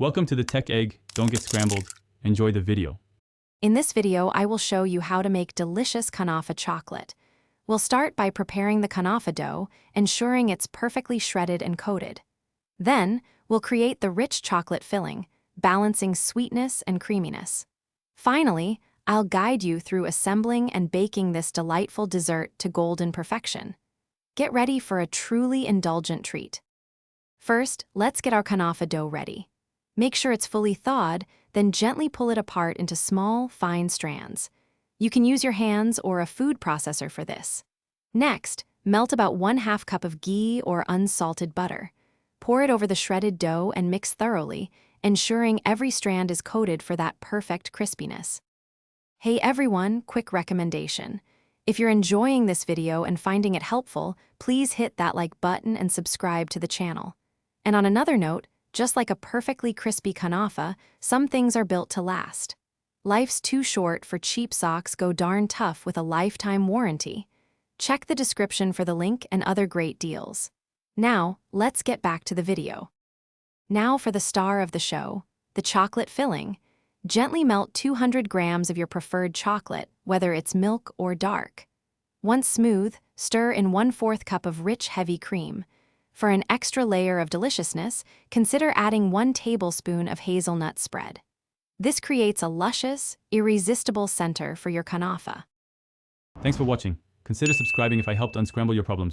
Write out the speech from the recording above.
Welcome to the Tech Egg. Don't get scrambled. Enjoy the video. In this video, I will show you how to make delicious Kunafa chocolate. We'll start by preparing the Kunafa dough, ensuring it's perfectly shredded and coated. Then, we'll create the rich chocolate filling, balancing sweetness and creaminess. Finally, I'll guide you through assembling and baking this delightful dessert to golden perfection. Get ready for a truly indulgent treat. First, let's get our Kunafa dough ready. Make sure it's fully thawed, then gently pull it apart into small, fine strands. You can use your hands or a food processor for this. Next, melt about 1/2 cup of ghee or unsalted butter. Pour it over the shredded dough and mix thoroughly, ensuring every strand is coated for that perfect crispiness. Hey everyone, quick recommendation. If you're enjoying this video and finding it helpful, please hit that like button and subscribe to the channel. And on another note, just like a perfectly crispy Kunafa, some things are built to last. Life's too short for cheap socks go darn tough with a lifetime warranty. Check the description for the link and other great deals. Now, let's get back to the video. Now for the star of the show, the chocolate filling. Gently melt 200 grams of your preferred chocolate, whether it's milk or dark. Once smooth, stir in 1/4 cup of rich, heavy cream. For an extra layer of deliciousness, consider adding 1 tablespoon of hazelnut spread. This creates a luscious, irresistible center for your Kunafa. Thanks for watching. Consider subscribing if I helped unscramble your problems.